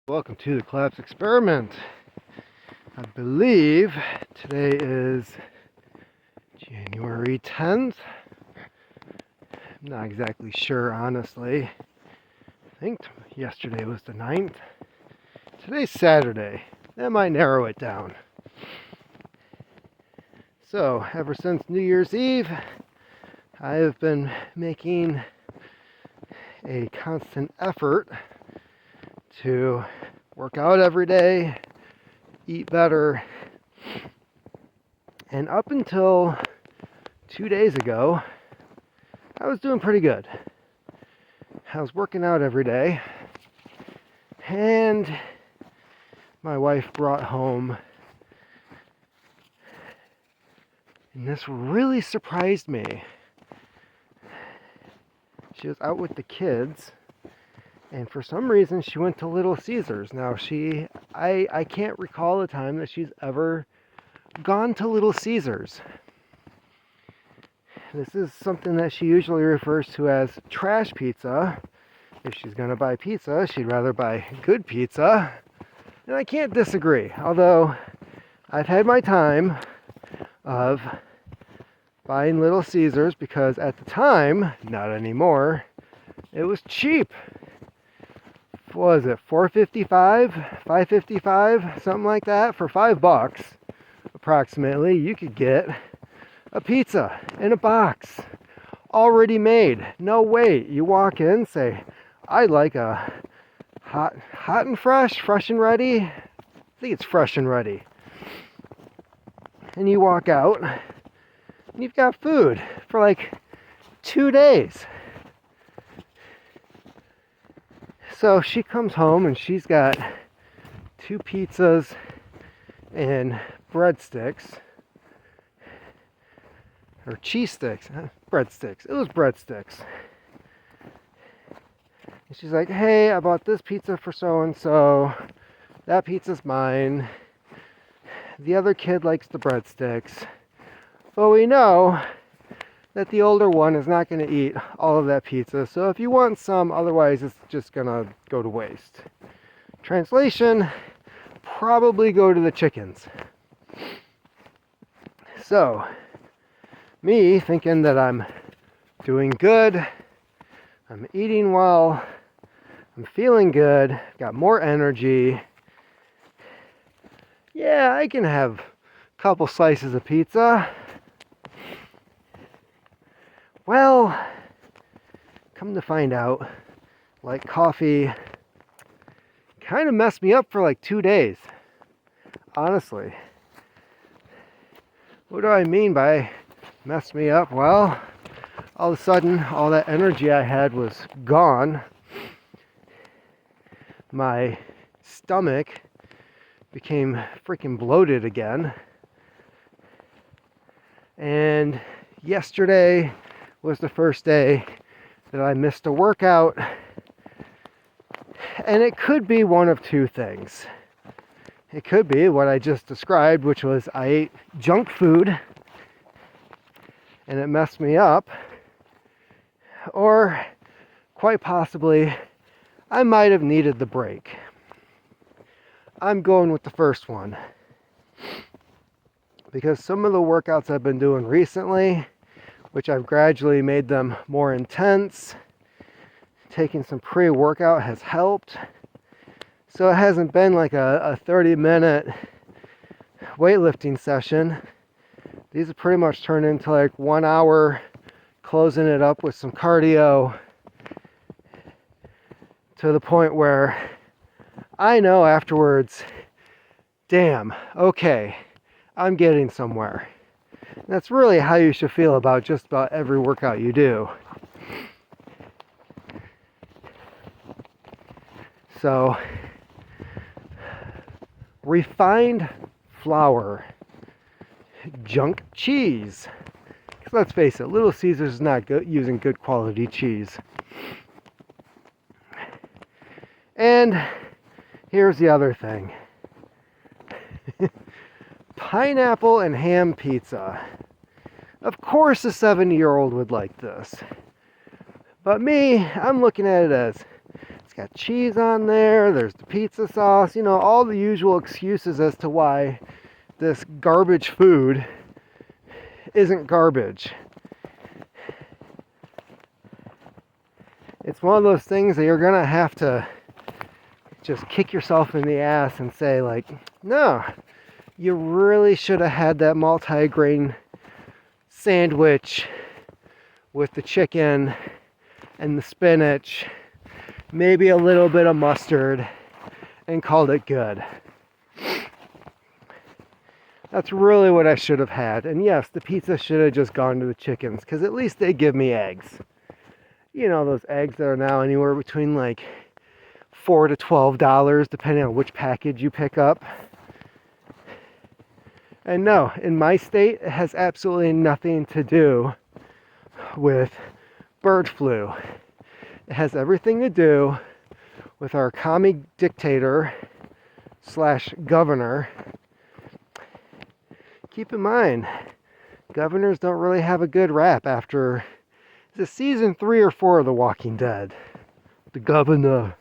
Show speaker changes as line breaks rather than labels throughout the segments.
Welcome to the Collapse Experiment. I believe today is January 10th. I'm not exactly sure, honestly. I think yesterday was the 9th. Today's Saturday. That might narrow it down. So, ever since New Year's Eve, I have been making a constant effort to work out every day, eat better, and up until 2 days ago, I was doing pretty good. I was working out every day, and my wife brought home, and this really surprised me. She was out with the kids, and for some reason she went to Little Caesars. Now I can't recall a time that she's ever gone to Little Caesars. This is something that she usually refers to as trash pizza. If she's going to buy pizza, she'd rather buy good pizza. And I can't disagree, although I've had my time of buying Little Caesars because at the time, not anymore, it was cheap. What was it, $4.55, $5.55, something like that? For $5 approximately, you could get a pizza in a box, already made. No wait. You walk in, say, I'd like a hot and fresh and ready. I think it's fresh and ready. And you walk out, and you've got food for like 2 days. So she comes home and she's got 2 pizzas and breadsticks. Or cheese sticks, breadsticks. It was breadsticks. And she's like, hey, I bought this pizza for so-and-so. That pizza's mine. The other kid likes the breadsticks. But we know that the older one is not going to eat all of that pizza. So if you want some, otherwise it's just going to go to waste. Translation, probably go to the chickens. So, me thinking that I'm doing good, I'm eating well, I'm feeling good, got more energy. Yeah, I can have a couple slices of pizza. Well, come to find out, like coffee kind of messed me up for like 2 days. Honestly. What do I mean by messed me up? Well, all of a sudden, all that energy I had was gone. My stomach became freaking bloated again. And yesterday was the first day that I missed a workout. And it could be one of two things. It could be what I just described, which was I ate junk food and it messed me up. Or quite possibly, I might have needed the break. I'm going with the first one. Because some of the workouts I've been doing recently, which I've gradually made them more intense, taking some pre-workout has helped. So it hasn't been like a 30-minute weightlifting session. These have pretty much turned into like 1 hour, closing it up with some cardio, to the point where I know afterwards, damn, okay, I'm getting somewhere. And that's really how you should feel about just about every workout you do. So, refined flour, junk cheese. Because let's face it, Little Caesars is not good, using good quality cheese. And here's the other thing. Pineapple and ham pizza. Of course a 70-year-old would like this. But me, I'm looking at it as, it's got cheese on there, there's the pizza sauce, you know, all the usual excuses as to why this garbage food isn't garbage. It's one of those things that you're gonna have to just kick yourself in the ass and say, like, no, you really should have had that multi-grain sandwich with the chicken and the spinach, maybe a little bit of mustard, and called it good. That's really what I should have had. And yes, the pizza should have just gone to the chickens, because at least they give me eggs. You know, those eggs that are now anywhere between like $4 to $12, depending on which package you pick up. And no, in my state, it has absolutely nothing to do with bird flu. It has everything to do with our commie dictator / governor. Keep in mind, governors don't really have a good rap after the season 3 or 4 of The Walking Dead. The governor.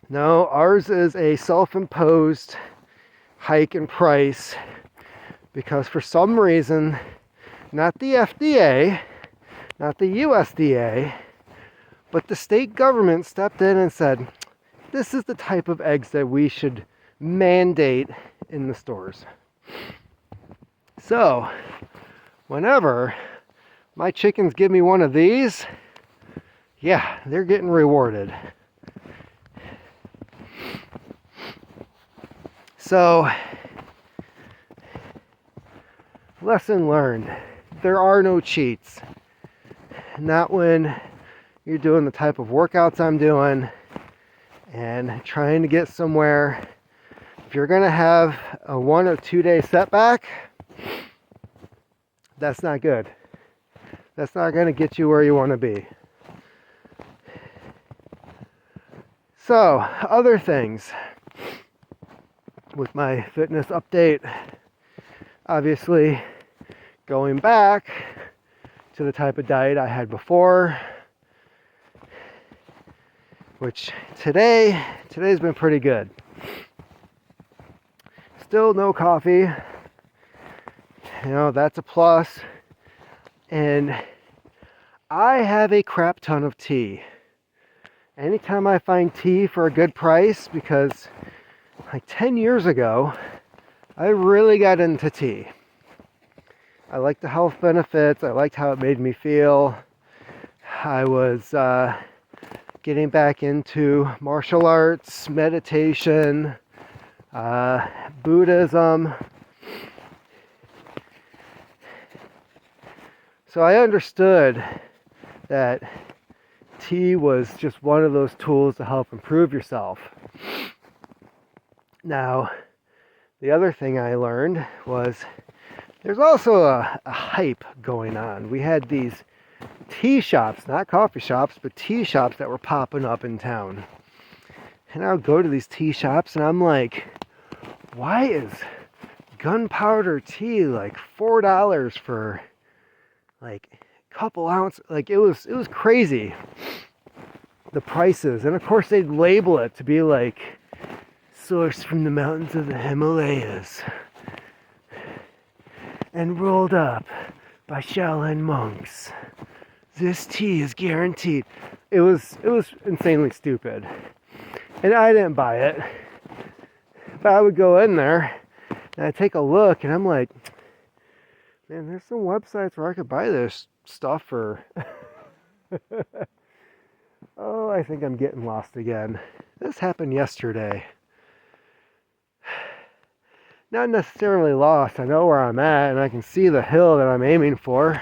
No, ours is a self-imposed hike in price because for some reason, not the FDA, not the USDA, but the state government stepped in and said, this is the type of eggs that we should mandate in the stores. So, whenever my chickens give me one of these, yeah, they're getting rewarded. So, lesson learned. There are no cheats. Not when you're doing the type of workouts I'm doing and trying to get somewhere. If you're going to have a 1 or 2 day setback, that's not good. That's not going to get you where you want to be. So, other things with my fitness update, obviously going back to the type of diet I had before, which today's been pretty good. Still no coffee, you know, that's a plus. And I have a crap ton of tea. Anytime I find tea for a good price, because like 10 years ago, I really got into tea. I liked the health benefits. I liked how it made me feel. I was getting back into martial arts, meditation, Buddhism. So I understood that tea was just one of those tools to help improve yourself. Now, the other thing I learned was there's also a hype going on. We had these tea shops, not coffee shops, but tea shops that were popping up in town. And I would go to these tea shops and I'm like, why is gunpowder tea like $4 for like a couple ounces? Like it was crazy, the prices. And of course they'd label it to be like sourced from the mountains of the Himalayas and rolled up by Shaolin monks. This tea is guaranteed. It was insanely stupid. And I didn't buy it. But I would go in there and I'd take a look and I'm like, man, there's some websites where I could buy this stuff for oh, I think I'm getting lost again. This happened yesterday. Not necessarily lost. I know where I'm at and I can see the hill that I'm aiming for.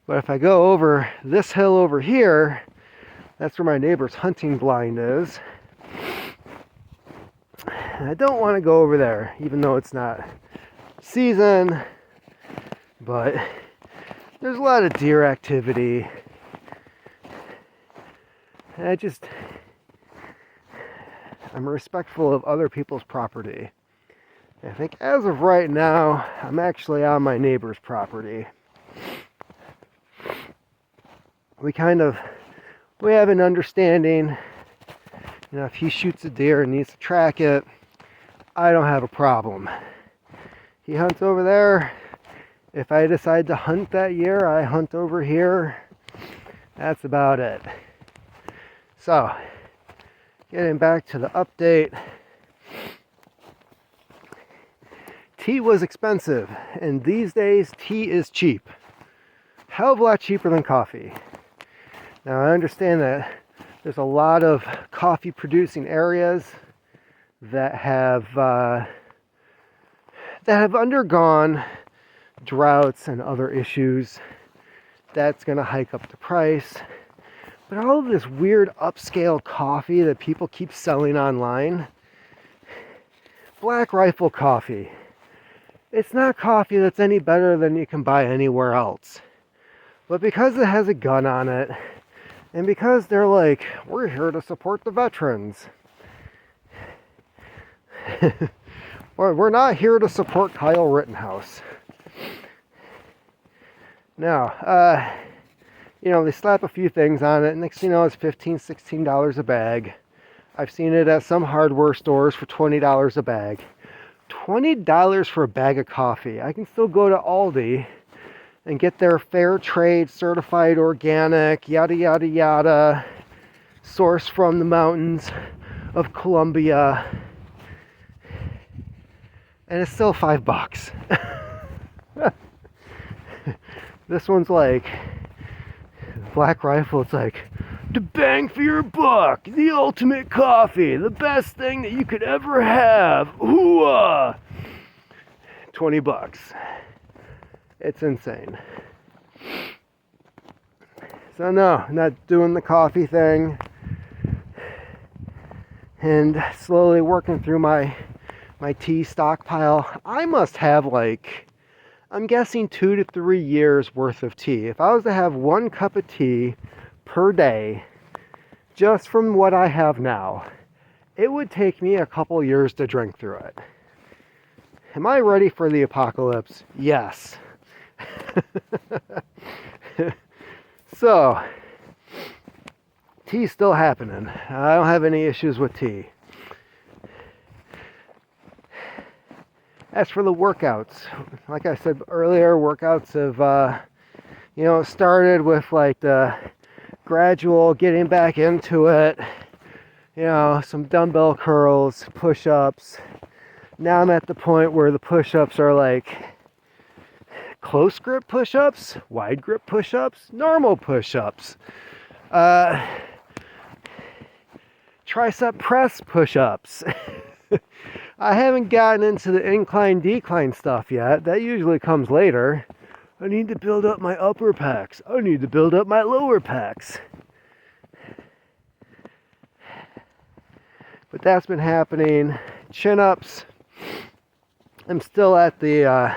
But if I go over this hill over here, that's where my neighbor's hunting blind is. And I don't want to go over there, even though it's not season. But there's a lot of deer activity. And I'm respectful of other people's property. I think as of right now, I'm actually on my neighbor's property. we have an understanding. You know, if he shoots a deer and needs to track it, I don't have a problem. He hunts over there. If I decide to hunt that year, I hunt over here. That's about it. So, getting back to the update. Tea was expensive, and these days tea is cheap. Hell of a lot cheaper than coffee. Now I understand that there's a lot of coffee producing areas that have undergone droughts and other issues. That's going to hike up the price. But all of this weird upscale coffee that people keep selling online, Black Rifle coffee, it's not coffee that's any better than you can buy anywhere else. But because it has a gun on it, and because they're like, we're here to support the veterans, we're not here to support Kyle Rittenhouse. Now, you know, they slap a few things on it. Next thing you know, it's $15, $16 a bag. I've seen it at some hardware stores for $20 a bag. $20 for a bag of coffee. I can still go to Aldi and get their fair trade, certified organic, yada, yada, yada, sourced from the mountains of Colombia. And it's still $5. This one's like, Black Rifle, it's like, the bang for your buck, the ultimate coffee, the best thing that you could ever have. Hooah! $20. It's insane. So no, not doing the coffee thing. And slowly working through my tea stockpile. I must have like, I'm guessing 2 to 3 years worth of tea. If I was to have 1 cup of tea per day, just from what I have now, it would take me a couple years to drink through it. Am I ready for the apocalypse? Yes. So, tea's still happening. I don't have any issues with tea. As for the workouts, like I said earlier, workouts have, started with like the gradual getting back into it, some dumbbell curls, push-ups. Now I'm at the point where the push-ups are like close grip push-ups, wide grip push-ups, normal push-ups, tricep press push-ups. I haven't gotten into the incline-decline stuff yet. That usually comes later. I need to build up my upper pecs. I need to build up my lower pecs. But that's been happening. Chin-ups. I'm still at the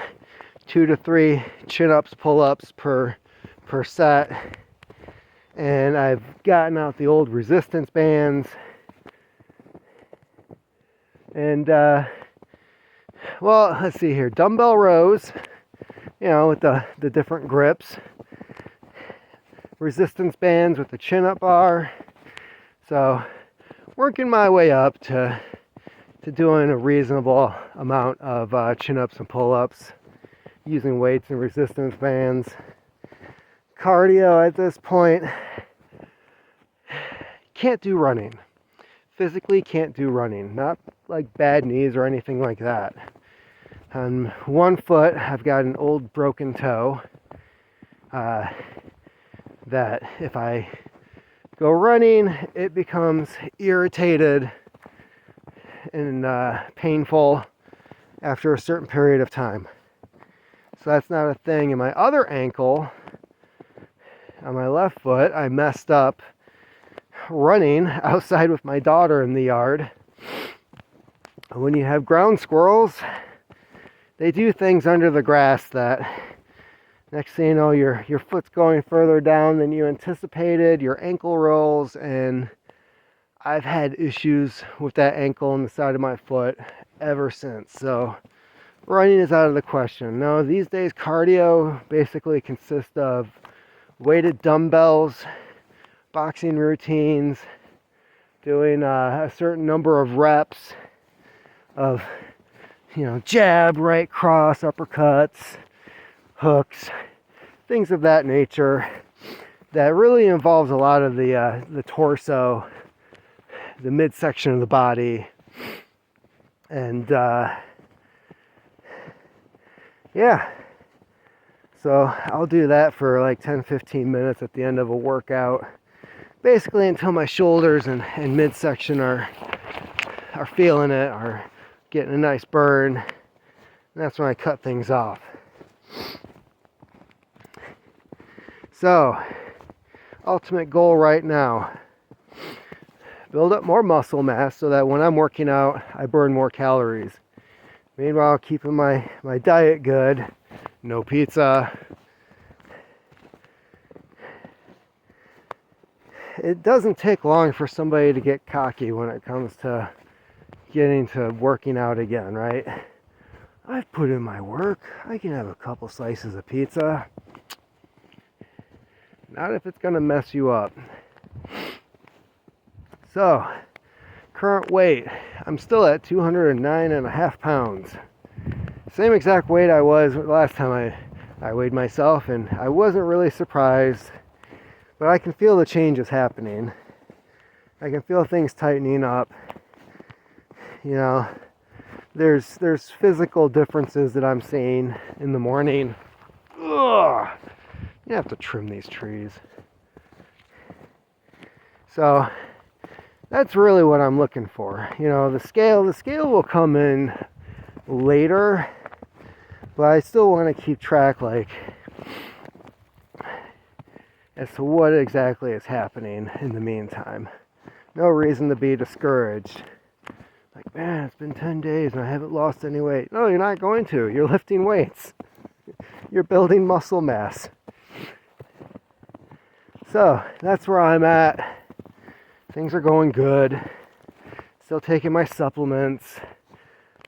2 to 3 chin-ups, pull-ups per set. And I've gotten out the old resistance bands. And, let's see here. Dumbbell rows, with the different grips. Resistance bands with the chin-up bar. So, working my way up to doing a reasonable amount of chin-ups and pull-ups. Using weights and resistance bands. Cardio at this point. Can't do running. Physically can't do running. Not like bad knees or anything like that. On one foot, I've got an old broken toe that if I go running, it becomes irritated and painful after a certain period of time. So that's not a thing. In my other ankle, on my left foot, I messed up running outside with my daughter in the yard. When you have ground squirrels, they do things under the grass that next thing you know, your foot's going further down than you anticipated, your ankle rolls, and I've had issues with that ankle and the side of my foot ever since. So running is out of the question. No, these days cardio basically consists of weighted dumbbells, boxing routines, doing a certain number of reps of, jab, right cross, uppercuts, hooks, things of that nature that really involves a lot of the torso, the midsection of the body, and yeah. So I'll do that for like 10-15 minutes at the end of a workout, basically until my shoulders and midsection are feeling it, are getting a nice burn. And that's when I cut things off. So, ultimate goal right now, build up more muscle mass so that when I'm working out, I burn more calories. Meanwhile, keeping my diet good. No pizza. It doesn't take long for somebody to get cocky when it comes to getting to working out again, right? I've put in my work. I can have a couple slices of pizza. Not if it's going to mess you up. So, current weight. I'm still at 209.5 pounds. Same exact weight I was last time I weighed myself, and I wasn't really surprised, but I can feel the changes happening. I can feel things tightening up. There's physical differences that I'm seeing in the morning. Ugh, you have to trim these trees. So that's really what I'm looking for. The scale will come in later, but I still want to keep track, as to what exactly is happening in the meantime. No reason to be discouraged. Like, man, it's been 10 days and I haven't lost any weight. No, you're not going to. You're lifting weights. You're building muscle mass. So, that's where I'm at. Things are going good. Still taking my supplements.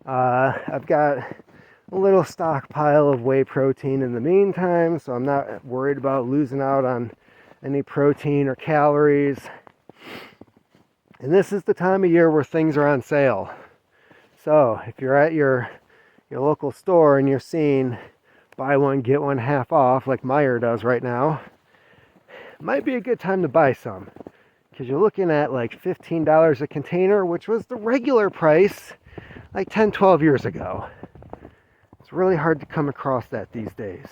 I've got a little stockpile of whey protein in the meantime, so I'm not worried about losing out on any protein or calories. And this is the time of year where things are on sale. So if you're at your local store and you're seeing buy one, get one half off like Meijer does right now, it might be a good time to buy some. Because you're looking at like $15 a container, which was the regular price like 10, 12 years ago. It's really hard to come across that these days.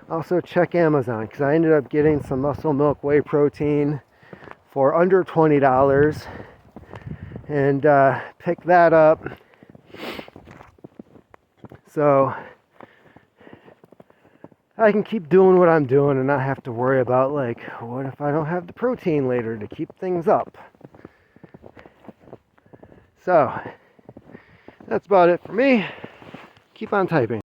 Also check Amazon, because I ended up getting some muscle milk whey protein for under $20 and pick that up. So I can keep doing what I'm doing and not have to worry about, like, what if I don't have the protein later to keep things up? So that's about it for me. Keep on typing.